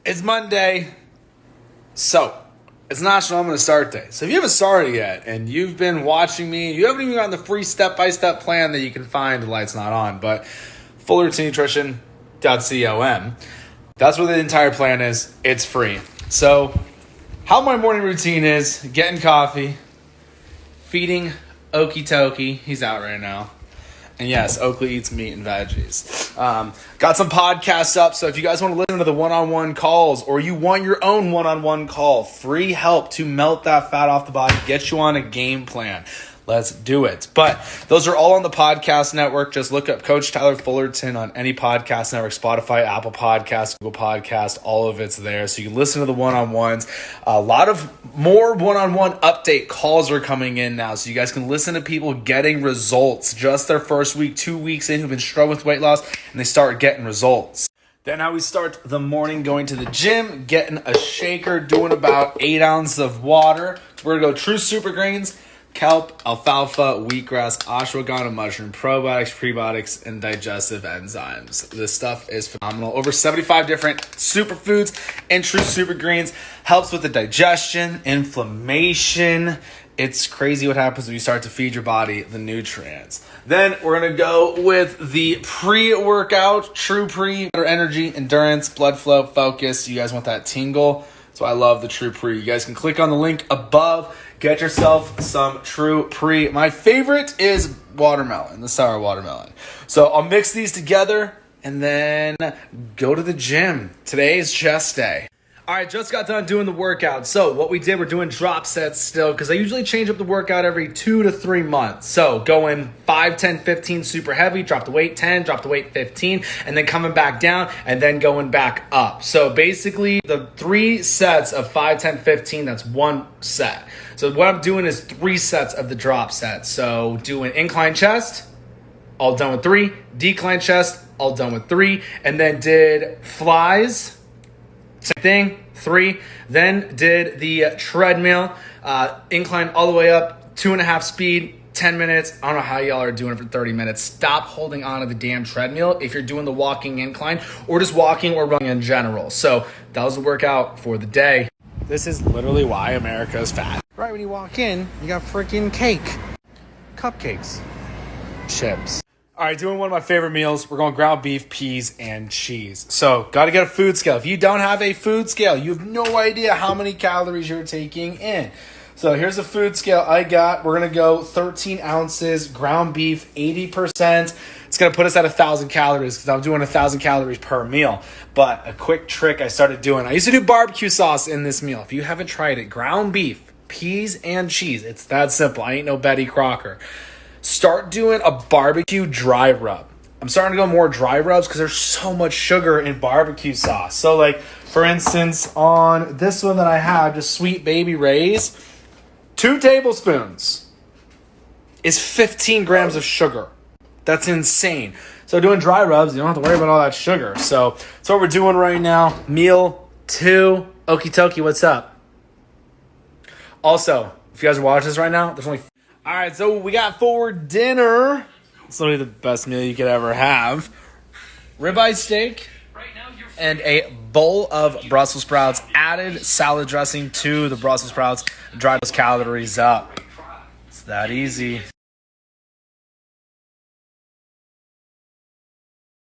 It's Monday, so it's National I'm Gonna Start Day. So if you haven't started yet and you've been watching me, you haven't even gotten the free step-by-step plan that you can find, the light's not on, but fullertonnutrition.com. That's what the entire plan is. It's free. So how my morning routine is, getting coffee, feeding Okie Tokie, he's out right now. And yes, Oakley eats meat and veggies. Got some podcasts up, so if you guys want to listen to the one-on-one calls or you want your own one-on-one call, free help to melt that fat off the body, get you on a game plan. Let's do it. But those are all on the podcast network. Just look up Coach Tyler Fullerton on any podcast network, Spotify, Apple Podcasts, Google Podcasts, all of it's there. So you can listen to the one-on-ones. A lot of more one-on-one update calls are coming in now. So you guys can listen to people getting results just their first week, 2 weeks in, who've been struggling with weight loss, and they start getting results. Then how we start the morning, going to the gym, getting a shaker, doing about 8 ounces of water. We're going to go True Super Greens, kelp, alfalfa, wheatgrass, ashwagandha mushroom, probiotics, prebiotics, and digestive enzymes. This stuff is phenomenal. Over 75 different superfoods and True Super Greens. Helps with the digestion, inflammation. It's crazy what happens when you start to feed your body the nutrients. Then we're going to go with the pre-workout, True Pre, better energy, endurance, blood flow, focus. You guys want that tingle? So I love the True Pre. You guys can click on the link above. Get yourself some True Pre. My favorite is watermelon, the sour watermelon. So I'll mix these together and then go to the gym. Today is chest day. All right, just got done doing the workout. So what we did, we're doing drop sets still because I usually change up the workout every 2 to 3 months. So going 5, 10, 15 super heavy, drop the weight 10, drop the weight 15, and then coming back down and then going back up. So basically the 3 sets of 5, 10, 15, that's 1 set. So what I'm doing is 3 sets of the drop set. So doing incline chest, all done with 3, decline chest, all done with 3, and then did flies, same thing, 3. Then did the treadmill, incline all the way up, 2.5 speed, 10 minutes. I don't know how y'all are doing it for 30 minutes. Stop holding on to the damn treadmill if you're doing the walking incline or just walking or running in general. So that was the workout for the day. This is literally why America is fat. Right when you walk in, you got freaking cake, cupcakes, chips. All right, doing one of my favorite meals. We're going ground beef, peas, and cheese. So, got to get a food scale. If you don't have a food scale, you have no idea how many calories you're taking in. So, here's the food scale I got. We're going to go 13 ounces, ground beef, 80%. It's going to put us at 1,000 calories because I'm doing 1,000 calories per meal. But a quick trick I started doing. I used to do barbecue sauce in this meal. If you haven't tried it, ground beef, peas, and cheese. It's that simple. I ain't no Betty Crocker. Start doing a barbecue dry rub. I'm starting to go more dry rubs because there's so much sugar in barbecue sauce. So like, for instance, on this one that I have, just Sweet Baby Ray's, 2 tablespoons is 15 grams of sugar. That's insane. So doing dry rubs, you don't have to worry about all that sugar. So that's what we're doing right now. Meal 2. Okie Tokie, what's up? Also, if you guys are watching this right now, there's only... All right, so we got for dinner. It's literally the best meal you could ever have. Ribeye steak and a bowl of Brussels sprouts. Added salad dressing to the Brussels sprouts. Dried those calories up. It's that easy.